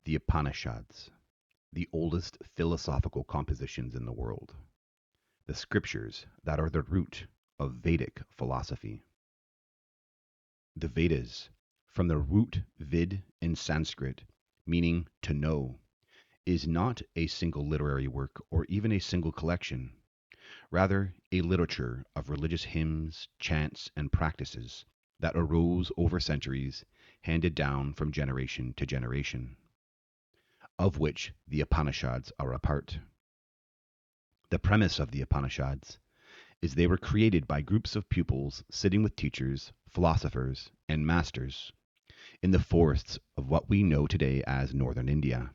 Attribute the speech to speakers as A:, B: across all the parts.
A: The Upanishads, the oldest philosophical compositions in the world, the scriptures that are the root of Vedic philosophy. The Vedas, from the root vid in Sanskrit, meaning to know, is not a single literary work or even a single collection, rather a literature of religious hymns, chants, and practices that arose over centuries, handed down from generation to generation, of which the Upanishads are a part. The premise of the Upanishads is they were created by groups of pupils sitting with teachers, philosophers, and masters in the forests of what we know today as northern India,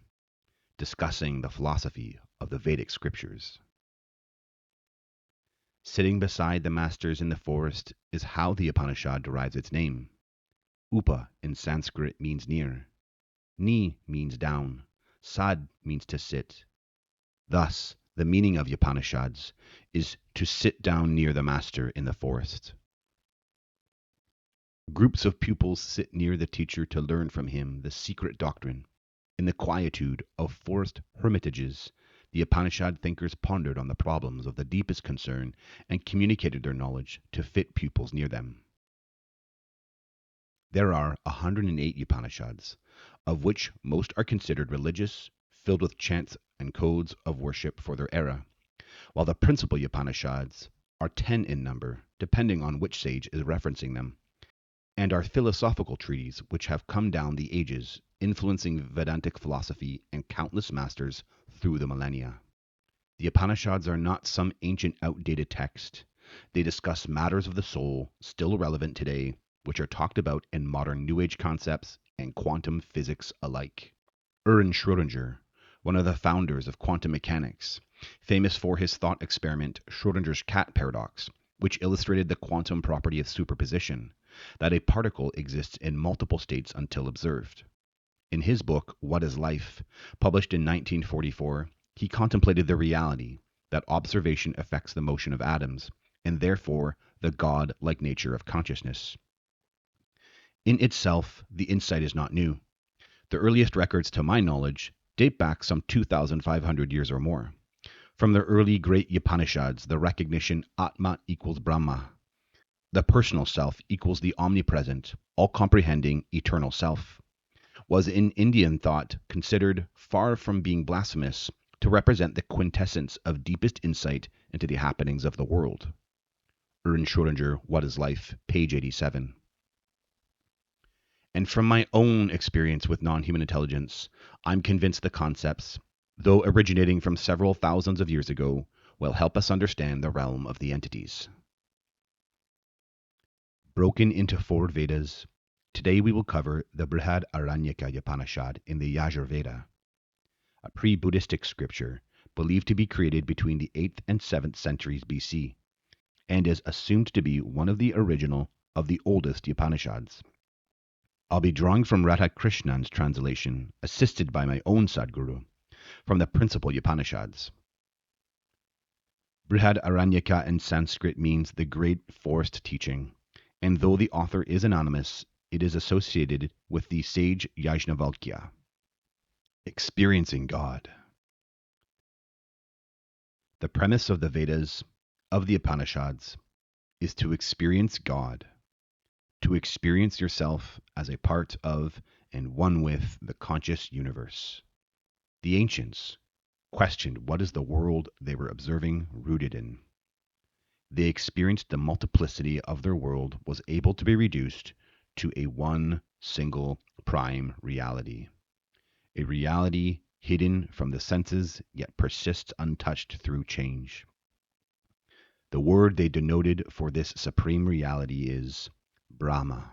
A: discussing the philosophy of the Vedic scriptures. Sitting beside the masters in the forest is how the Upanishad derives its name. Upa in Sanskrit means near. Ni means down. Sad means to sit. Thus, the meaning of Upanishads is to sit down near the master in the forest. Groups of pupils sit near the teacher to learn from him the secret doctrine. In the quietude of forest hermitages, the Upanishad thinkers pondered on the problems of the deepest concern and communicated their knowledge to fit pupils near them. There are 108 Upanishads, of which most are considered religious, filled with chants and codes of worship for their era, while the principal Upanishads are 10 in number, depending on which sage is referencing them, and are philosophical treatises which have come down the ages, influencing Vedantic philosophy and countless masters through the millennia. The Upanishads are not some ancient outdated text. They discuss matters of the soul still relevant today, which are talked about in modern New Age concepts and quantum physics alike. Erwin Schrödinger, one of the founders of quantum mechanics, famous for his thought experiment Schrödinger's cat paradox, which illustrated the quantum property of superposition, that a particle exists in multiple states until observed. In his book, What is Life, published in 1944, he contemplated the reality that observation affects the motion of atoms, and therefore the God-like nature of consciousness. In itself, the insight is not new. The earliest records, to my knowledge, date back some 2,500 years or more. From the early great Upanishads, the recognition Atma equals Brahma, the personal self equals the omnipresent, all-comprehending, eternal self, was in Indian thought considered, far from being blasphemous, to represent the quintessence of deepest insight into the happenings of the world. Erwin Schrödinger, What is Life, page 87. And from my own experience with non-human intelligence, I'm convinced the concepts, though originating from several thousands of years ago, will help us understand the realm of the entities. Broken into 4 Vedas, today we will cover the Brhad-Aranyaka Upanishad in the Yajurveda, a pre-Buddhistic scripture believed to be created between the 8th and 7th centuries BC, and is assumed to be one of the original of the oldest Upanishads. I'll be drawing from Radhakrishnan's translation, assisted by my own Sadguru, from the principal Upanishads. Brhad-Aranyaka in Sanskrit means the great forest teaching, and though the author is anonymous, it is associated with the sage Yajnavalkya. Experiencing God. The premise of the Vedas, of the Upanishads, is to experience God, to experience yourself as a part of and one with the conscious universe. The ancients questioned what is the world they were observing rooted in. They experienced the multiplicity of their world was able to be reduced to a one single prime reality, a reality hidden from the senses yet persists untouched through change. The word they denoted for this supreme reality is Brahma.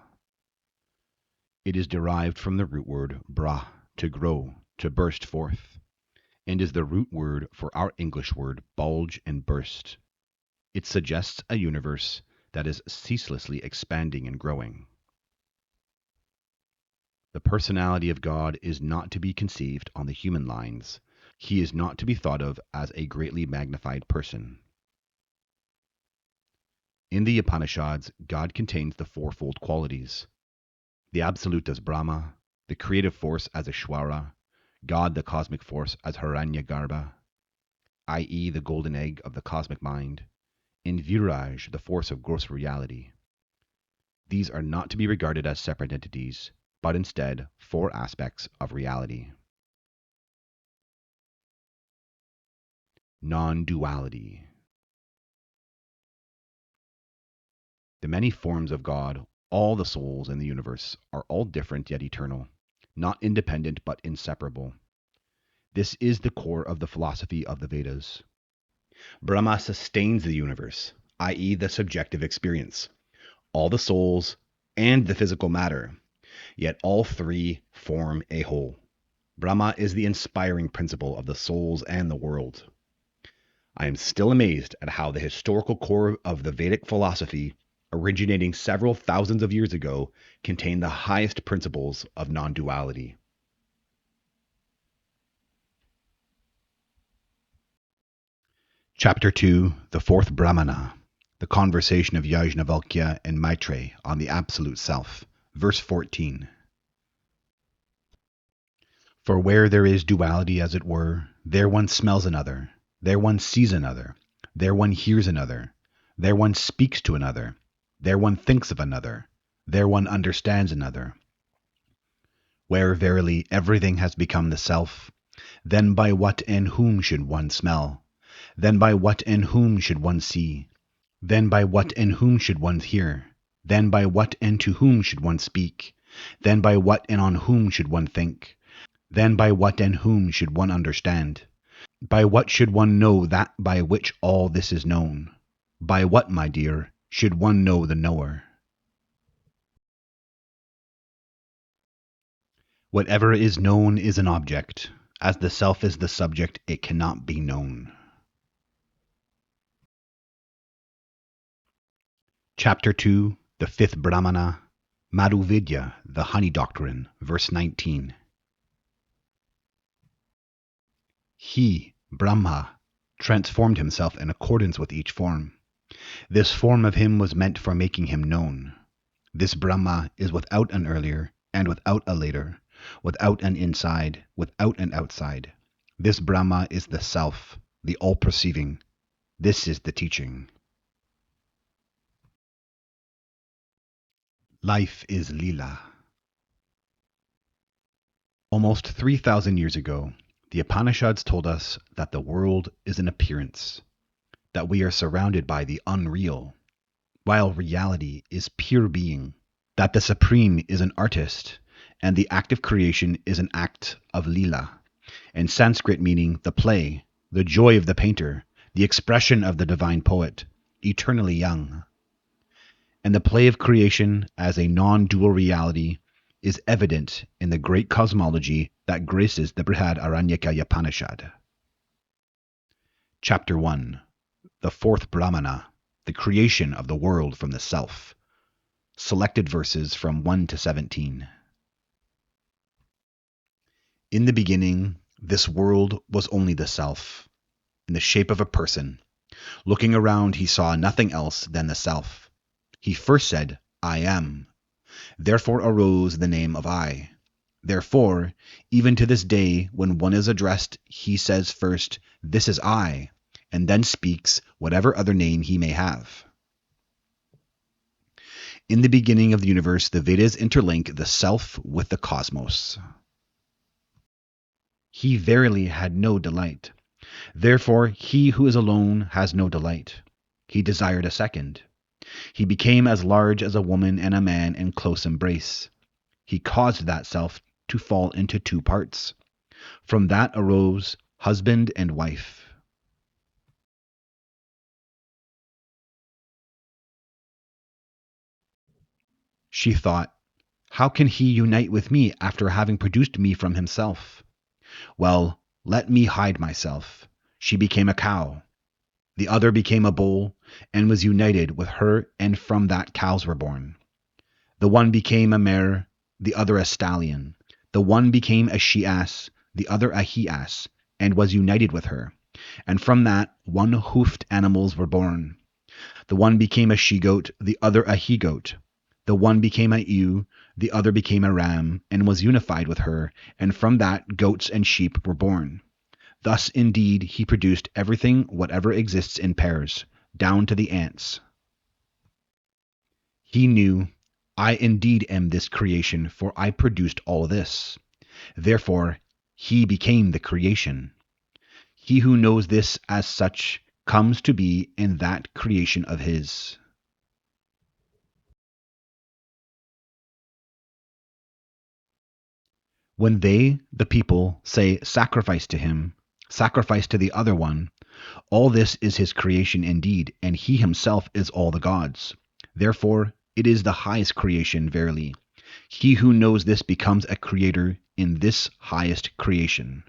A: It is derived from the root word bra, to grow, to burst forth, and is the root word for our English word bulge and burst. It suggests a universe that is ceaselessly expanding and growing. The personality of God is not to be conceived on the human lines. He is not to be thought of as a greatly magnified person. In the Upanishads, God contains the fourfold qualities: the Absolute as Brahma, the creative force as Ishvara, God the cosmic force as Hiranyagarbha, i.e. the golden egg of the cosmic mind, and Viraj, the force of gross reality. These are not to be regarded as separate entities, but instead four aspects of reality. Non-duality. The many forms of God, all the souls in the universe, are all different yet eternal, not independent but inseparable. This is the core of the philosophy of the Vedas. Brahma sustains the universe, i.e. the subjective experience, all the souls, and the physical matter, yet all three form a whole. Brahma is the inspiring principle of the souls and the world. I am still amazed at how the historical core of the Vedic philosophy, originating several thousands of years ago, contained the highest principles of non-duality. Chapter 2, the fourth Brahmana, the conversation of Yajnavalkya and Maitreya on the Absolute Self, verse 14. For where there is duality, as it were, there one smells another, there one sees another, there one hears another, there one speaks to another, there one thinks of another, there one understands another. Where verily everything has become the self, then by what and whom should one smell? Then by what and whom should one see? Then by what and whom should one hear? Then by what and to whom should one speak? Then by what and on whom should one think? Then by what and whom should one understand? By what should one know that by which all this is known? By what, my dear, should one know the knower? Whatever is known is an object. As the self is the subject, it cannot be known. Chapter 2, the fifth Brahmana, Madhuvidya, the honey doctrine, verse 19. He, Brahma, transformed himself in accordance with each form. This form of him was meant for making him known. This Brahma is without an earlier and without a later, without an inside, without an outside. This Brahma is the self, the all-perceiving. This is the teaching. Life is Leela. Almost 3,000 years ago, the Upanishads told us that the world is an appearance, that we are surrounded by the unreal, while reality is pure being, that the Supreme is an artist, and the act of creation is an act of Leela, in Sanskrit meaning the play, the joy of the painter, the expression of the divine poet, eternally young. And the play of creation as a non-dual reality is evident in the great cosmology that graces the Brhad-Aranyaka Upanisad. Chapter 1, the fourth Brahmana, the creation of the world from the self. Selected verses from 1 to 17. In the beginning, this world was only the self, in the shape of a person. Looking around, he saw nothing else than the self. He first said, I am. Therefore arose the name of I. Therefore, even to this day, when one is addressed, he says first, this is I, and then speaks whatever other name he may have. In the beginning of the universe, the Vedas interlink the self with the cosmos. He verily had no delight. Therefore, he who is alone has no delight. He desired a second. He became as large as a woman and a man in close embrace. He caused that self to fall into two parts. From that arose husband and wife. She thought, how can he unite with me after having produced me from himself? Well, let me hide myself. She became a cow. The other became a bull and was united with her, and from that cows were born. The one became a mare, the other a stallion. The one became a she-ass, the other a he-ass, and was united with her. And from that one-hoofed animals were born. The one became a she-goat, the other a he-goat. The one became a ewe, The other became a ram and was unified with her, and from that goats and sheep were born. Thus indeed he produced everything whatever exists in pairs, down to the ants. He knew, I indeed am this creation, for I produced all this. Therefore he became the creation. He who knows this as such comes to be in that creation of his. When they, the people, say sacrifice to him, sacrifice to the other one, all this is his creation indeed, and he himself is all the gods. Therefore it is the highest creation, verily. He who knows this becomes a creator in this highest creation.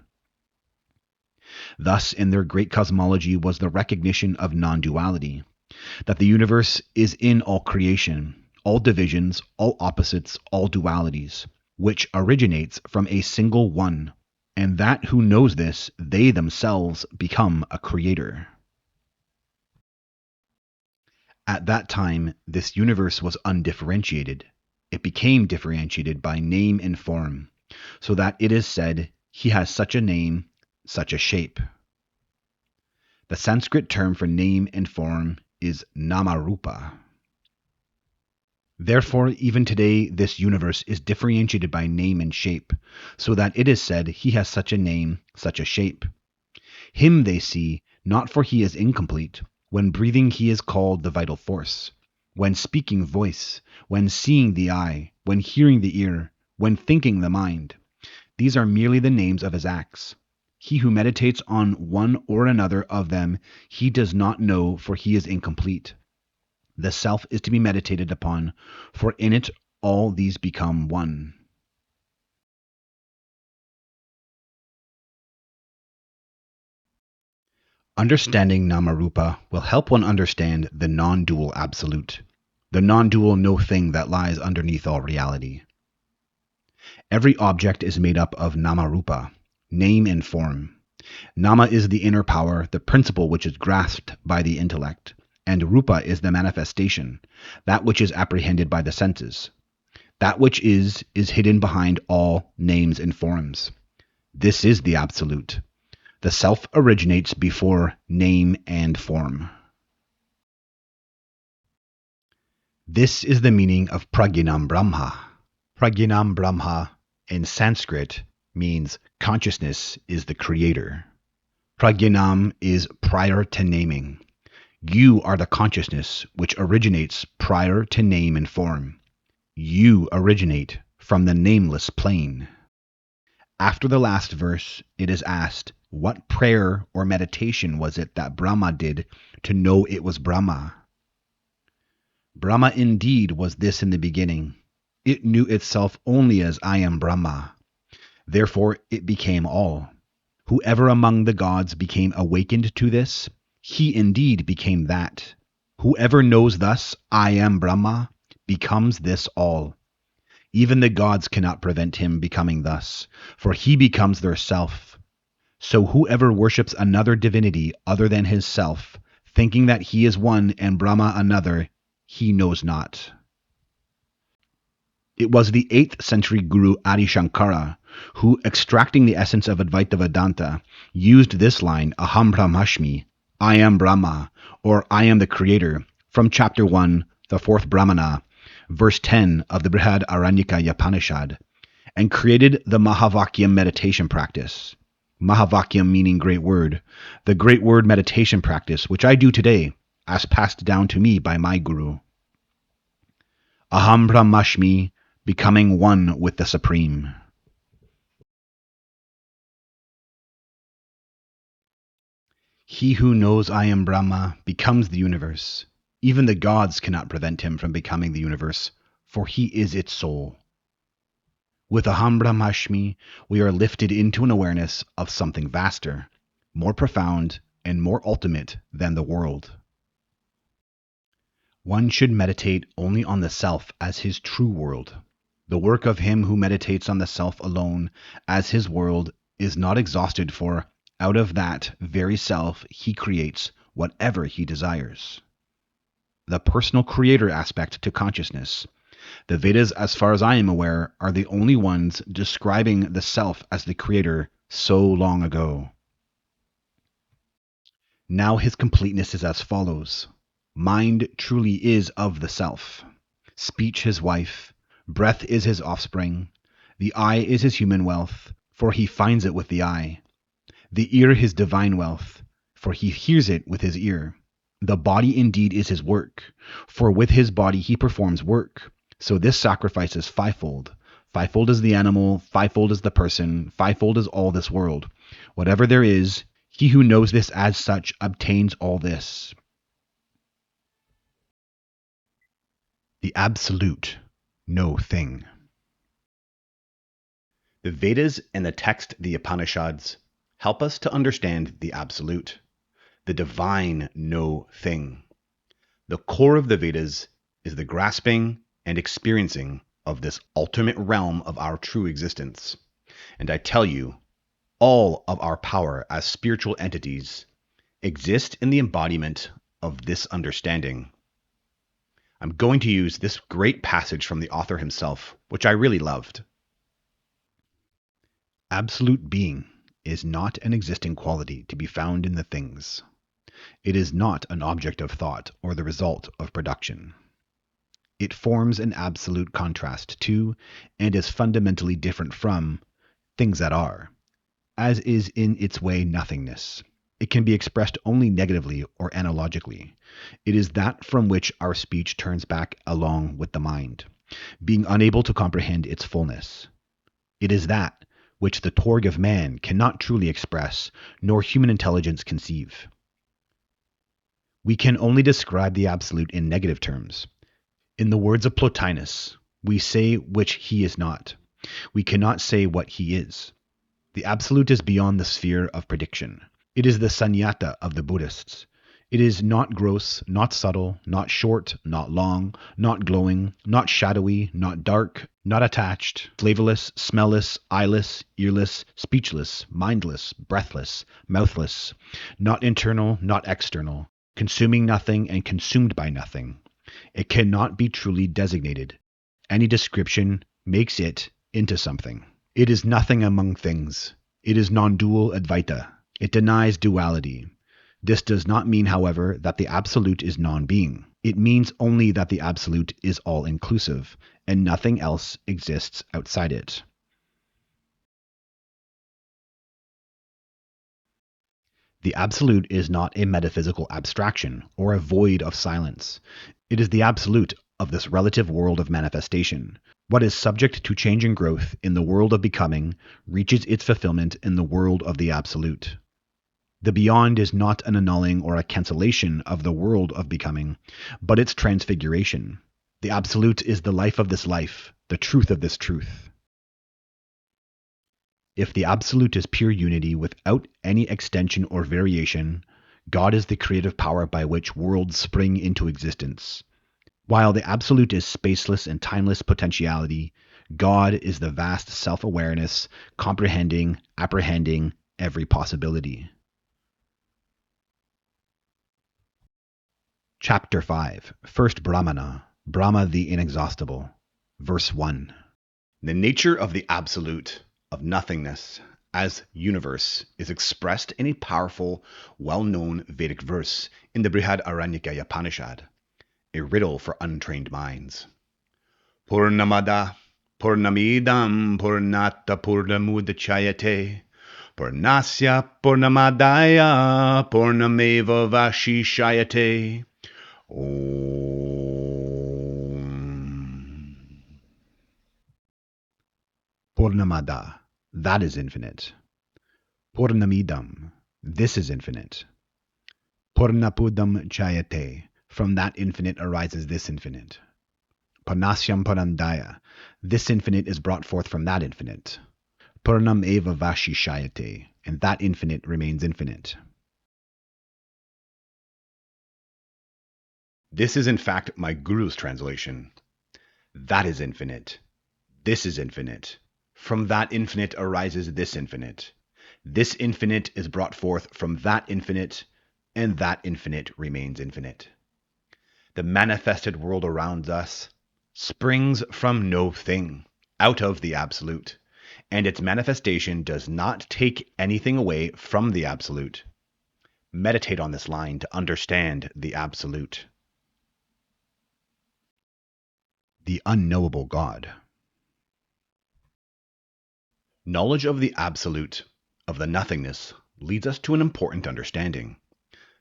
A: Thus, in their great cosmology was the recognition of non-duality, that the universe is in all creation, all divisions, all opposites, all dualities, which originates from a single one, and that who knows this, they themselves become a creator. At that time, this universe was undifferentiated. It became differentiated by name and form, so that it is said, he has such a name, such a shape. The Sanskrit term for name and form is nama-rupa. Therefore, even today, this universe is differentiated by name and shape, so that it is said, he has such a name, such a shape. Him they see, not for he is incomplete. When breathing, he is called the vital force. When speaking, voice. When seeing, the eye. When hearing, the ear. When thinking, the mind. These are merely the names of his acts. He who meditates on one or another of them, he does not know, for he is incomplete. The self is to be meditated upon, for in it all these become one. Understanding Namarupa will help one understand the non-dual absolute, the non-dual no thing that lies underneath all reality. Every object is made up of Namarupa, name and form. Nama is the inner power, the principle which is grasped by the intellect, and Rupa is the manifestation, that which is apprehended by the senses. That which is hidden behind all names and forms. This is the absolute. The self originates before name and form. This is the meaning of Prajnanam Brahma. Prajnanam Brahma in Sanskrit means consciousness is the creator. Prajnanam is prior to naming. You are the consciousness which originates prior to name and form. You originate from the nameless plane. After the last verse, it is asked, what prayer or meditation was it that Brahma did to know it was Brahma? Brahma indeed was this in the beginning. It knew itself only as I am Brahma. Therefore it became all. Whoever among the gods became awakened to this, he indeed became that. Whoever knows thus, I am Brahma, becomes this all. Even the gods cannot prevent him becoming thus, for he becomes their self. So whoever worships another divinity other than his self, thinking that he is one and Brahma another, he knows not. It was the 8th century Guru Adi Shankara who, extracting the essence of Advaita Vedanta, used this line, Aham Brahmasmi, I am Brahma, or I am the Creator, from chapter 1, the 4th Brahmana, verse 10 of the Brhad-Aranyaka Upanisad, and created the Mahavakyam meditation practice. Mahavakyam meaning great word, the great word meditation practice, which I do today, as passed down to me by my Guru. Aham Brahmasmi, becoming one with the Supreme. He who knows I am Brahma becomes the universe. Even the gods cannot prevent him from becoming the universe, for he is its soul. With Aham Brahmasmi, we are lifted into an awareness of something vaster, more profound, and more ultimate than the world. One should meditate only on the self as his true world. The work of him who meditates on the self alone as his world is not exhausted, for out of that very self he creates whatever he desires. The personal creator aspect to consciousness, The Vedas, as far as I am aware, are the only ones describing the self as the creator so long ago. Now his completeness is as follows. Mind truly is of the self. Speech his wife. Breath is his offspring. The eye is his human wealth, for he finds it with the eye. The ear his divine wealth, for he hears it with his ear. The body indeed is his work, for with his body he performs work. So this sacrifice is fivefold. Fivefold is the animal, fivefold is the person, fivefold is all this world. Whatever there is, he who knows this as such obtains all this. The absolute, no thing. The Vedas and the text, the Upanishads, help us to understand the absolute, the divine no thing. The core of the Vedas is the grasping and experiencing of this ultimate realm of our true existence. And I tell you, all of our power as spiritual entities exist in the embodiment of this understanding. I'm going to use this great passage from the author himself, which I really loved. Absolute being is not an existing quality to be found in the things. It is not an object of thought or the result of production. It forms an absolute contrast to, and is fundamentally different from, things that are, as is in its way nothingness. It can be expressed only negatively or analogically. It is that from which our speech turns back along with the mind, being unable to comprehend its fullness. It is that which the torg of man cannot truly express, nor human intelligence conceive. We can only describe the absolute in negative terms. In the words of Plotinus, we say which he is not. We cannot say what he is. The absolute is beyond the sphere of prediction. It is the sunyata of the Buddhists. It is not gross, not subtle, not short, not long, not glowing, not shadowy, not dark, not attached, flavorless, smellless, eyeless, earless, speechless, mindless, breathless, mouthless, not internal, not external, consuming nothing and consumed by nothing. It cannot be truly designated. Any description makes it into something. It is nothing among things. It is non-dual Advaita. It denies duality. This does not mean, however, that the absolute is non-being. It means only that the absolute is all-inclusive, and nothing else exists outside it. The absolute is not a metaphysical abstraction or a void of silence. It is the absolute of this relative world of manifestation. What is subject to change and growth in the world of becoming reaches its fulfillment in the world of the absolute. The beyond is not an annulling or a cancellation of the world of becoming, but its transfiguration. The absolute is the life of this life, the truth of this truth. If the absolute is pure unity without any extension or variation, God is the creative power by which worlds spring into existence. While the absolute is spaceless and timeless potentiality, God is the vast self-awareness, comprehending, apprehending every possibility. Chapter 5, First Brahmana, Brahma the Inexhaustible. Verse 1. The nature of the absolute, of nothingness, as universe, is expressed in a powerful, well-known Vedic verse in the Brhad-Aranyaka Upanisad, a riddle for untrained minds. Purnamada, Purnamidam, Purnata Purnamudachayate, Purnasya Purnamadaya, Purnameva Vashishayate. Om. Purnamada, that is infinite. Purnamidam, this is infinite. Purnapudam chayate, from that infinite arises this infinite. Purnasyam Purnandaya, this infinite is brought forth from that infinite. Purnam eva vashishayate, and that infinite remains infinite. This is in fact my Guru's translation. That is infinite. This is infinite. From that infinite arises this infinite. This infinite is brought forth from that infinite, and that infinite remains infinite. The manifested world around us, springs from no thing, out of the Absolute, and its manifestation does not take anything away from the Absolute. Meditate on this line to understand the Absolute. The unknowable God. Knowledge of the Absolute, of the nothingness, leads us to an important understanding.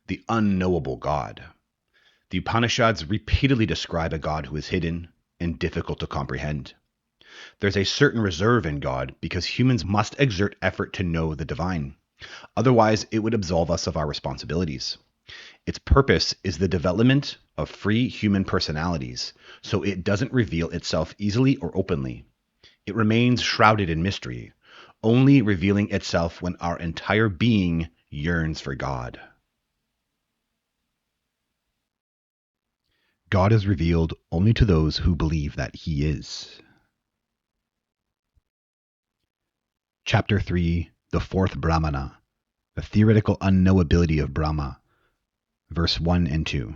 A: The unknowable God. The Upanishads repeatedly describe a God who is hidden and difficult to comprehend. There's a certain reserve in God because humans must exert effort to know the divine. Otherwise, it would absolve us of our responsibilities. Its purpose is the development of free human personalities, so it doesn't reveal itself easily or openly. It remains shrouded in mystery, only revealing itself when our entire being yearns for God. God is revealed only to those who believe that He is. Chapter 3, the fourth Brahmana, the theoretical unknowability of Brahma, verse 1 and 2.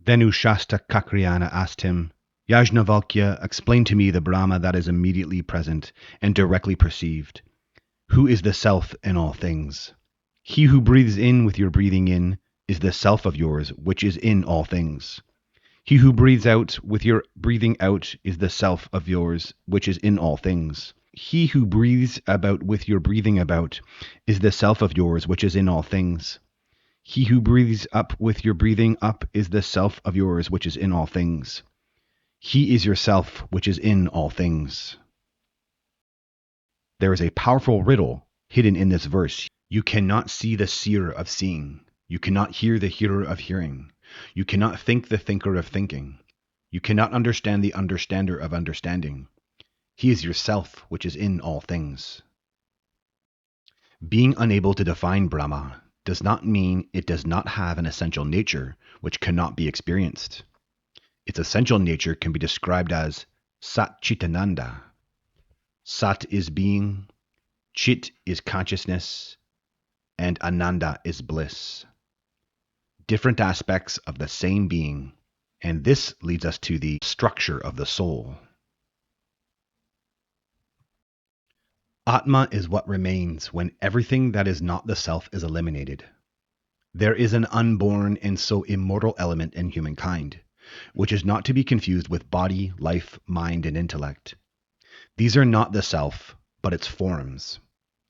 A: Then Ushasta Kakriyana asked him, Yajnavalkya, explain to me the Brahma that is immediately present and directly perceived. Who is the self in all things? He who breathes in with your breathing in is the self of yours, which is in all things. He who breathes out with your breathing out is the self of yours, which is in all things. He who breathes about with your breathing about is the self of yours, which is in all things. He who breathes up with your breathing up is the self of yours, which is in all things. He is yourself, which is in all things. There is a powerful riddle hidden in this verse. You cannot see the seer of seeing. You cannot hear the hearer of hearing. You cannot think the thinker of thinking. You cannot understand the understander of understanding. He is yourself, which is in all things. Being unable to define Brahma does not mean it does not have an essential nature which cannot be experienced. Its essential nature can be described as Sat Chitananda. Sat is being, Chit is consciousness, and Ananda is bliss. Different aspects of the same being, and this leads us to the structure of the soul. Atma is what remains when everything that is not the self is eliminated. There is an unborn and so immortal element in humankind, which is not to be confused with body, life, mind, and intellect. These are not the self, but its forms,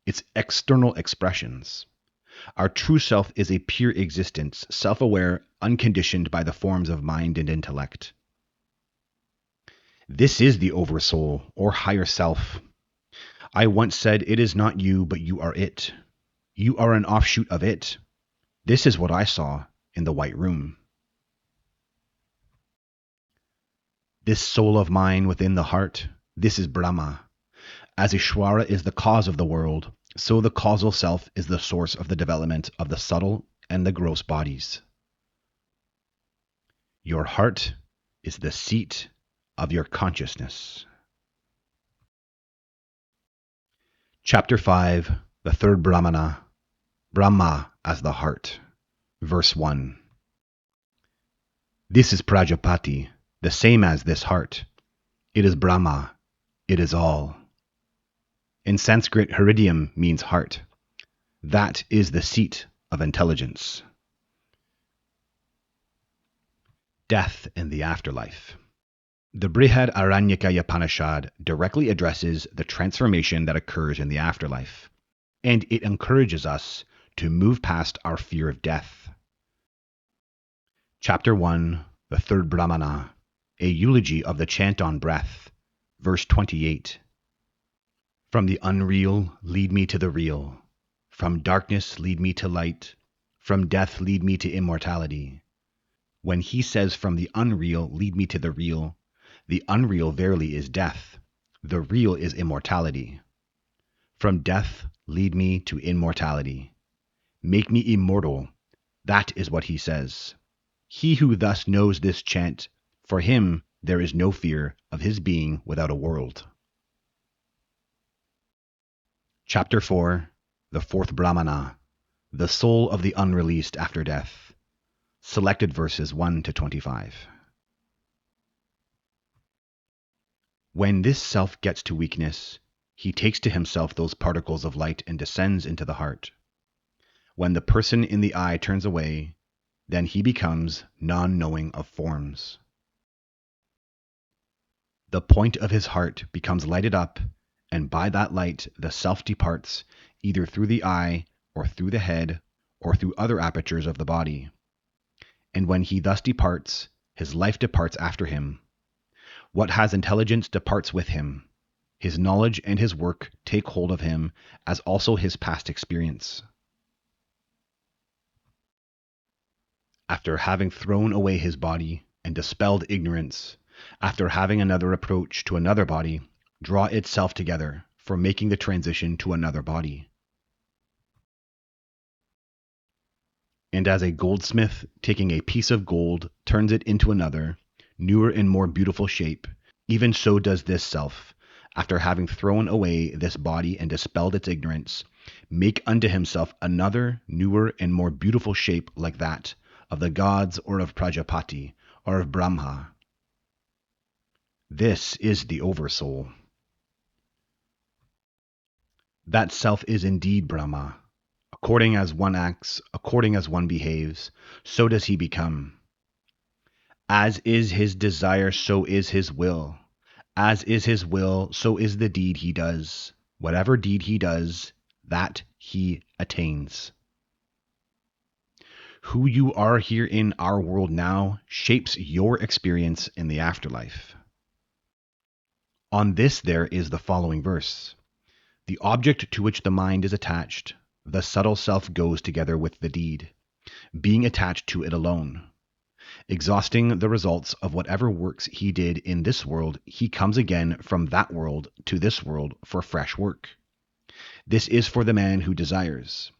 A: its external expressions. Our true self is a pure existence, self-aware, unconditioned by the forms of mind and intellect. This is the oversoul, or higher self. I once said, it is not you, but you are it. You are an offshoot of it. This is what I saw in the White Room. This soul of mine within the heart, this is Brahma. As Ishvara is the cause of the world, so the causal self is the source of the development of the subtle and the gross bodies. Your heart is the seat of your consciousness. Chapter 5, the third Brahmana, Brahma as the heart. Verse 1. This is Prajapati, the same as this heart. It is Brahma. It is all. In Sanskrit, hridium means heart. That is the seat of intelligence. Death in the afterlife. The Brhad-Aranyaka Upanisad directly addresses the transformation that occurs in the afterlife, and it encourages us to move past our fear of death. Chapter 1, the third Brahmana, a eulogy of the chant on breath, verse 28. From the unreal, lead me to the real. From darkness, lead me to light. From death, lead me to immortality. When he says from the unreal, lead me to the unreal verily is death. The real is immortality. From death, lead me to immortality. Make me immortal. That is what he says. He who thus knows this chant, for him there is no fear of his being without a world. Chapter 4, the fourth Brahmana, the soul of the unreleased after death. Selected verses 1 to 25. When this self gets to weakness, he takes to himself those particles of light and descends into the heart. When the person in the eye turns away, then he becomes non-knowing of forms. The point of his heart becomes lighted up, and by that light the self departs, either through the eye, or through the head, or through other apertures of the body. And when he thus departs, his life departs after him. What has intelligence departs with him. His knowledge and his work take hold of him, as also his past experience. After having thrown away his body and dispelled ignorance, after having another approach to another body, draw itself together for making the transition to another body. And as a goldsmith taking a piece of gold turns it into another, newer and more beautiful shape, even so does this self, after having thrown away this body and dispelled its ignorance, make unto himself another, newer and more beautiful shape like that of the gods or of Prajapati or of Brahma. This is the Oversoul. That self is indeed Brahma. According as one acts, according as one behaves, so does he become. As is his desire, so is his will. As is his will, so is the deed he does. Whatever deed he does, that he attains. Who you are here in our world now shapes your experience in the afterlife. On this there is the following verse. The object to which the mind is attached, the subtle self goes together with the deed, being attached to it alone. Exhausting the results of whatever works he did in this world, he comes again from that world to this world for fresh work. This is for the man who desires.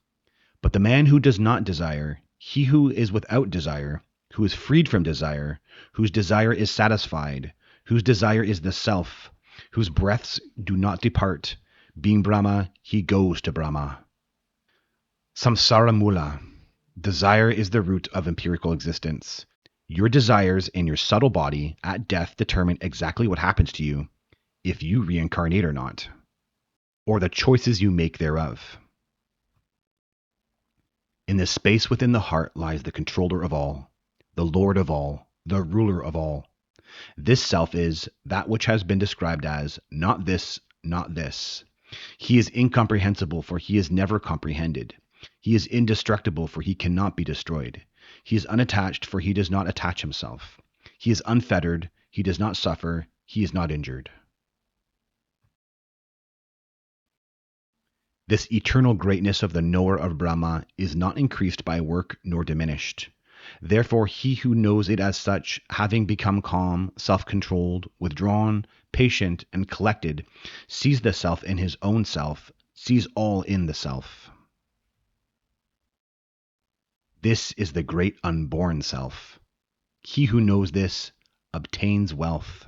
A: But the man who does not desire, he who is without desire, who is freed from desire, whose desire is satisfied, whose desire is the self, whose breaths do not depart, being Brahma, he goes to Brahma. Samsara Mula. Desire is the root of empirical existence. Your desires in your subtle body at death determine exactly what happens to you, if you reincarnate or not, or the choices you make thereof. In the space within the heart lies the controller of all, the lord of all, the ruler of all. This self is that which has been described as not this, not this. He is incomprehensible, for he is never comprehended. He is indestructible, for he cannot be destroyed. He is unattached, for he does not attach himself. He is unfettered, he does not suffer, he is not injured. This eternal greatness of the knower of Brahma is not increased by work nor diminished. Therefore he who knows it as such, having become calm, self-controlled, withdrawn, patient, and collected, sees the self in his own self, sees all in the self. This is the great unborn self. He who knows this obtains wealth.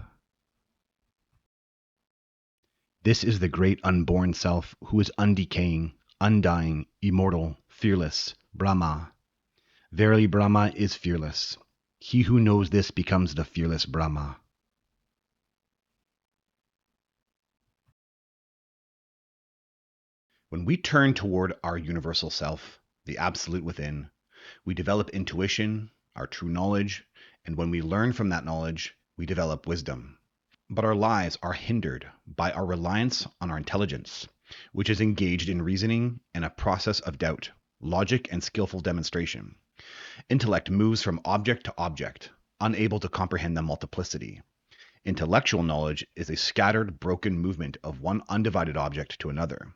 A: This is the great unborn self who is undecaying, undying, immortal, fearless, Brahma. Verily Brahma is fearless. He who knows this becomes the fearless Brahma. When we turn toward our universal self, the absolute within, we develop intuition, our true knowledge, and when we learn from that knowledge, we develop wisdom. But our lives are hindered by our reliance on our intelligence, which is engaged in reasoning and a process of doubt, logic, and skillful demonstration. Intellect moves from object to object, unable to comprehend the multiplicity. Intellectual knowledge is a scattered, broken movement of one undivided object to another.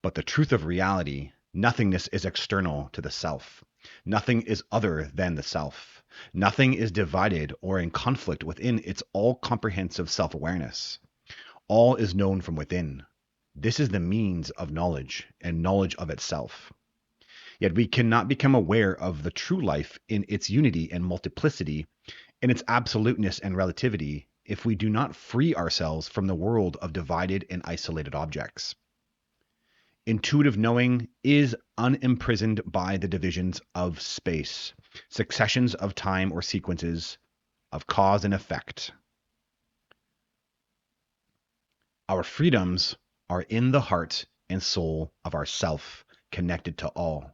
A: But the truth of reality, nothingness is external to the self. Nothing is other than the self. Nothing is divided or in conflict within its all-comprehensive self-awareness. All is known from within. This is the means of knowledge and knowledge of itself. Yet we cannot become aware of the true life in its unity and multiplicity, in its absoluteness and relativity, if we do not free ourselves from the world of divided and isolated objects. Intuitive knowing is unimprisoned by the divisions of space, successions of time or sequences of cause and effect.
B: Our freedoms are in the heart and soul of our self, connected to all.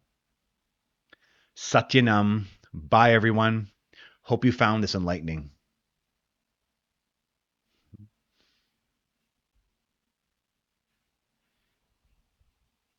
B: Satyanam. Bye, everyone. Hope you found this enlightening.